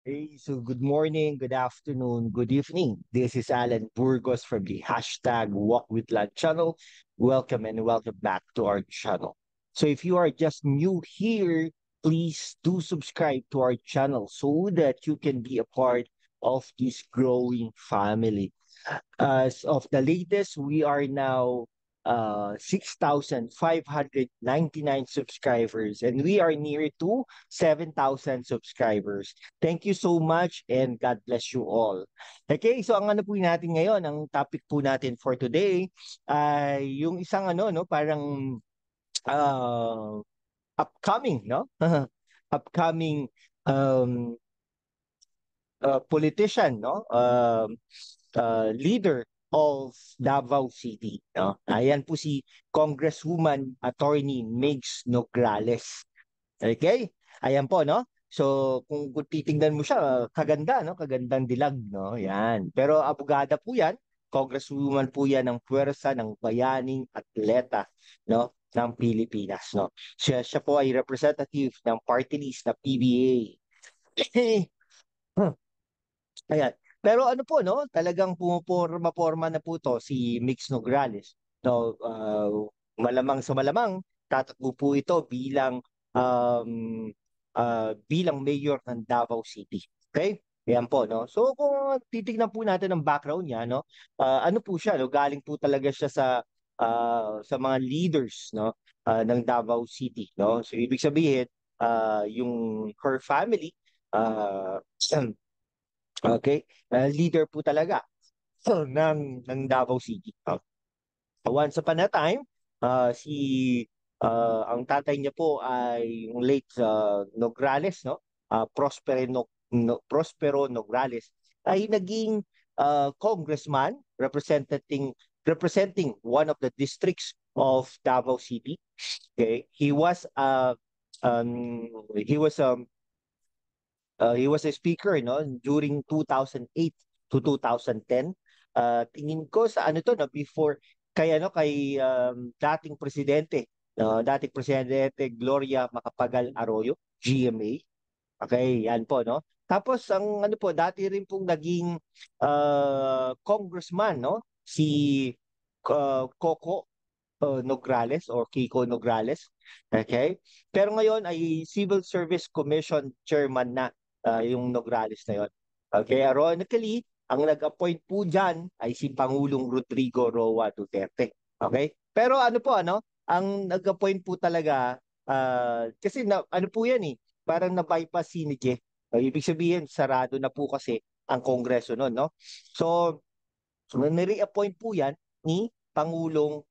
Hey, so good morning, good afternoon, good evening. This is Alan Burgos from the hashtag Walk with Land channel. Welcome and welcome back to our channel. So if you are just new here, please do subscribe to our channel so that you can be a part of this growing family. As of the latest, we are now 6,599 subscribers and we are near to 7,000 subscribers. Thank you so much and God bless you all. Okay, so ang ano po natin ngayon, ang topic po natin for today ay yung isang ano, no, parang uh, upcoming, no? Upcoming um, politician, no? Leader of Davao City. No? Ayan po si Congresswoman Attorney Migs Nograles. Okay? Ayan po, no? So, kung titingnan mo siya, kaganda, no? Kagandang dilag, no? Yan. Pero abogada po yan. Congresswoman po yan ng puwersa ng bayaning atleta, no? Ng Pilipinas, no? Siya po ay representative ng party list na PBA. Ayan. Pero ano po, no? Talagang pumuporma-porma na po to si Mix Nograles. No, malamang sa malamang, tatakbo po ito bilang mayor ng Davao City. Okay? Ayan po, no? So kung titignan po natin ang background niya, no? Ano po siya, no? Galing po talaga siya sa mga leaders, no? Ng Davao City, no? So ibig sabihin, yung her family, uh, okay? Leader po talaga ng Davao City. Once upon a time, ang tatay niya po ay yung late Nograles, no? Prospero Nograles ay naging congressman representing one of the districts of Davao City. Okay? He was a speaker, no, during 2008 to 2010. Tingin ko sa ano to, no, before dating presidente, no, dating presidente Gloria Macapagal Arroyo, GMA. Okay, yan po, no. Tapos ang ano po, dati rin pong naging congressman, no, si Coco Nograles or Kiko Nograles. Okay? Pero ngayon ay Civil Service Commission Chairman na yung Nograles na yon. Okay, ironically, ang nag-appoint po dyan ay si Pangulong Rodrigo Roa Duterte. Okay? Pero ano po, ano? Ang nag-appoint po talaga, kasi ano po yan eh, parang na-bypass si Nige. Ibig sabihin, sarado na po kasi ang Kongreso noon, no? So, nire-appoint po yan ni Pangulong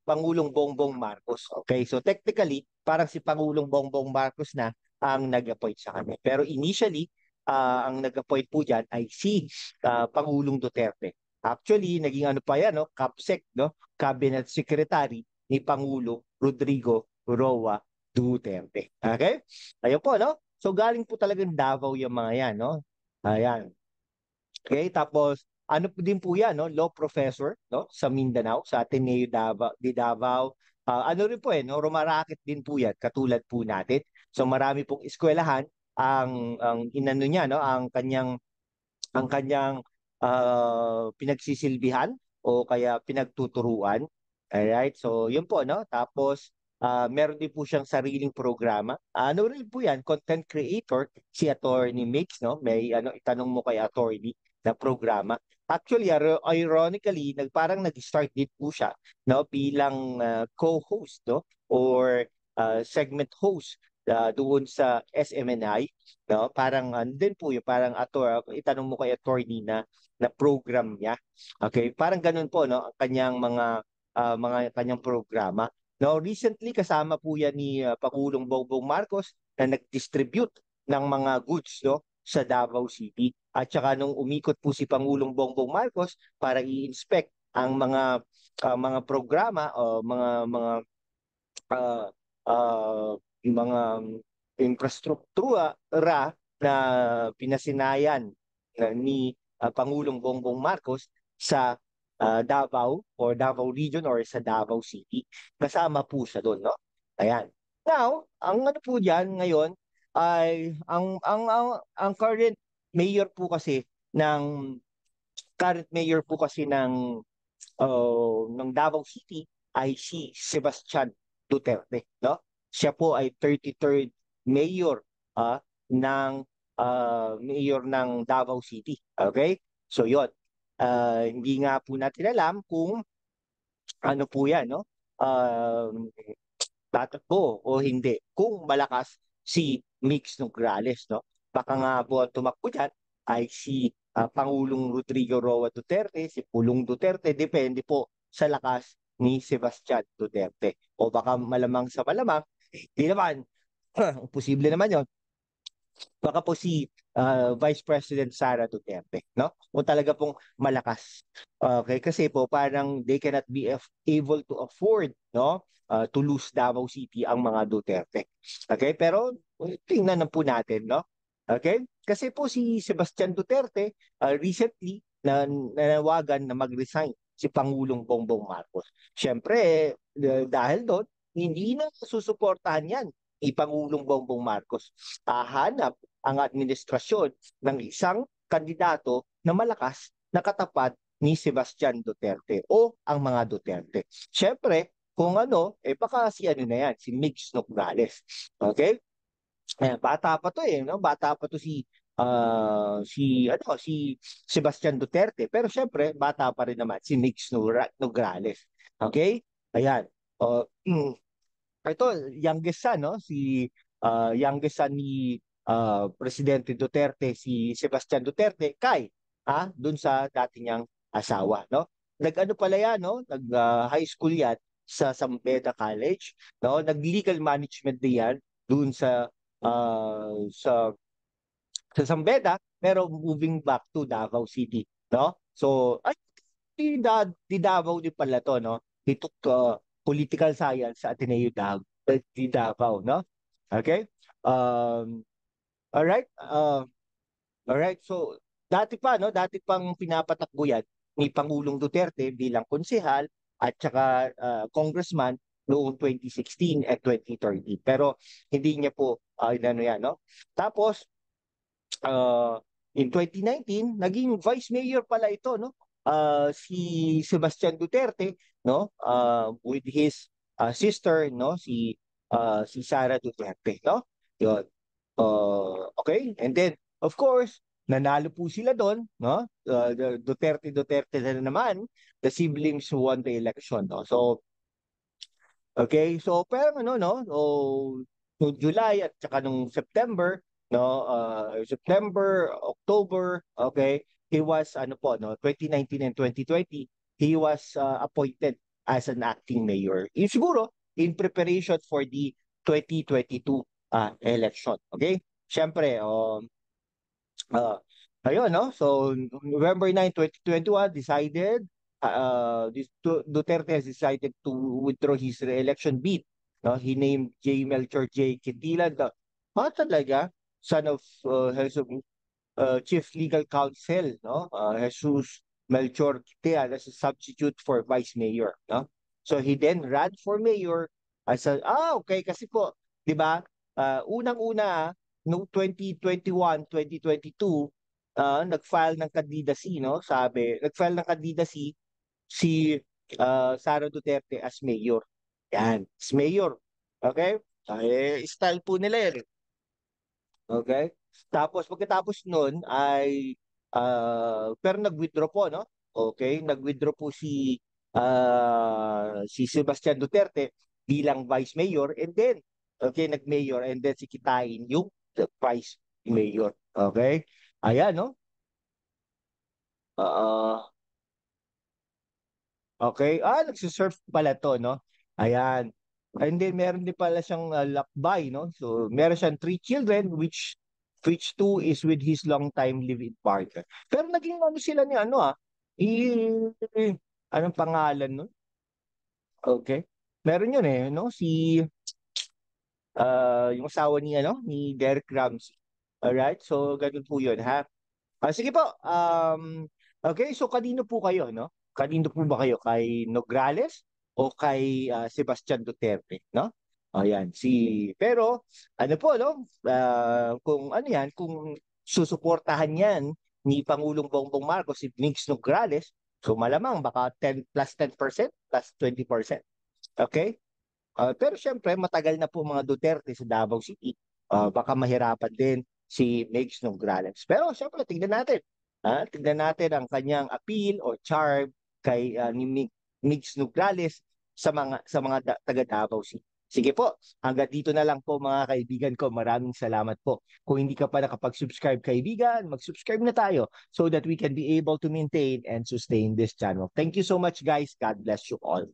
Pangulong Bongbong Marcos. Okay, so technically, parang si Pangulong Bongbong Marcos na ang nag-appoint sa kanya. Pero initially, ang nag-appoint po dyan ay si Pangulong Duterte. Actually, naging ano pa yan, no? CAPSEC, no? Cabinet Secretary ni Pangulo Rodrigo Roa Duterte. Okay? Ayun po, no? So galing po talagang Davao yung mga yan, no? Ayan. Okay, tapos ano po din po yan, no? Law professor, no? Sa Mindanao, sa Ateneo Davao. Ano rin po no? Rumaraket din po yan, katulad po natin. So marami pong eskwelahan ang inano niya, no? Ang kanyang pinagsisilbihan o kaya pinagtuturuan. Alright, so yun po, no? Tapos meron din po siyang sariling programa. Ano rin po yan, content creator, si Attorney Mix, no? May ano, itanong mo kay Attorney na programa. Actually, ironically, parang nag-start din po siya, no? Bilang co-host, no? Or segment host doon sa SMNI, no? Parang ano din po yung parang itanong mo kay attorney na program niya. Okay, parang ganun po, no, ang kanyang mga kanyang programa. No, recently kasama po yan ni Pangulong Bongbong Marcos na nag-distribute ng mga goods, no, sa Davao City. At saka nung umikot po si Pangulong Bongbong Marcos para i-inspect ang mga programa o uh, mga infrastruktura na pinasinayan ni Pangulong Bongbong Marcos sa Davao or Davao Region or sa Davao City. Kasama po siya doon, no? Ayan. Now, ang ano po diyan ngayon, ay ang ng current mayor po kasi ng Davao City ay si Sebastian Duterte, no? Siya po ay 33rd mayor ng mayor ng Davao City. Okay? So 'yon. Hindi nga po natin alam kung ano po 'yan, no? Tatakbo o hindi kung malakas si Mix Nograles, no? Baka nga po ang tumakbo dyan ay si Pangulong Rodrigo Roa Duterte, si Pulong Duterte, depende po sa lakas ni Sebastian Duterte. O baka malamang sa malamang, hindi naman, posible naman yon, baka po si Vice President Sara Duterte, no? O talaga pong malakas. Okay, kasi po parang they cannot be able to afford, no? To lose Davao City ang mga Duterte. Okay, pero tingnan na po natin, no? Okay? Kasi po si Sebastian Duterte recently nanawagan na mag-resign si Pangulong Bongbong Marcos. Siyempre, dahil doon, hindi na susuportahan yan ni Pangulong Bongbong Marcos. Hahanap ang administrasyon ng isang kandidato na malakas na katapat ni Sebastian Duterte o ang mga Duterte. Siyempre, kung ano, baka si ano na yan, si Mix Nogales. Okay? Bata pa to no? Bata pa to si Sebastian Duterte. Pero syempre, bata pa rin naman si Mix Nograles. Okay? Ayan. Ito, youngest son, no? Youngest son ni Presidente Duterte, si Sebastian Duterte, doon sa dati niyang asawa, no? Nag-ano pala yan, no? Nag-high school yan sa Sambeda College, no? Nag-legal management din yan doon ah, sa sa Sambeda, pero moving back to Davao City, no? So, ay, di Davao din pala to, no? He took political science sa Ateneo di Davao, no? Okay? Um, all right. All right. So, dati pang pinapatakbo yan ni Pangulong Duterte bilang konsehal at saka congressman noong 2016 at 2030. Pero hindi niya po inano yan, no? Tapos uh, in 2019, naging vice mayor pala ito, no? Si Sebastian Duterte, no? With his sister, no? Si Sara Duterte, no? Yun. Okay? And then, of course, nanalo po sila doon, no? Duterte na naman, the siblings who won the election, no? So, okay, so pero ano no, no July at saka nung September, no, September, October, okay, he was ano po no, 2019 and 2020, he was appointed as an acting mayor. Yung siguro in preparation for the 2022 election, okay? Siyempre, Uh, ayun, no? So, November 9, 2021, Duterte has decided to withdraw his re-election bid. No? He named J. Melchor J. Quintilan, talaga, son of Chief Legal Counsel, no? Jesus Melchor Quintilan as a substitute for Vice Mayor, no? So, he then ran for mayor okay, kasi po, di ba, unang-una, noong 2021, 2022, nag-file ng candidacy, no? Nag-file ng candidacy si Sara Duterte as mayor. Yan, as mayor. Okay? Style po nila yan. Okay? Tapos pagkatapos nun ay pero nag-withdraw po, no? Okay, nag-withdraw po si Sebastian Duterte bilang vice mayor, and then nag-mayor, and then si Kitain yung vice mayor. Okay? Ayan, no? Ah, okay. Nagsisurf pala to, no? Ayan. And then meron din pala siyang lakbay, no? So meron siyang 3 children, which two is with his longtime live-in partner. Pero naging ano sila ni ano anong pangalan nun? Okay. Meron yun no? Yung asawa ni Derek Ramsey. Alright? So ganun po yun, ha? Sige po. Okay, so kanino po kayo, no? Kanino po ba kayo? Kay Nograles o kay Sebastian Duterte, no? Ayan, pero ano po no, kung ano yan, kung susuportahan yan ni Pangulong Bongbong Marcos si Mix Nograles, so malamang baka 10 plus 10% plus 20%. Okay? Pero syempre matagal na po mga Duterte sa Davao City. Baka mahirapan din si Mix Nograles. Pero syempre tingnan natin. Tingnan natin ang kanyang appeal or charm kay ni Mix Nograles sa mga taga Davao City. Sige po, hanggang dito na lang po mga kaibigan ko. Maraming salamat po. Kung hindi ka pa nakapag-subscribe kaibigan, mag-subscribe na tayo so that we can be able to maintain and sustain this channel. Thank you so much guys. God bless you all.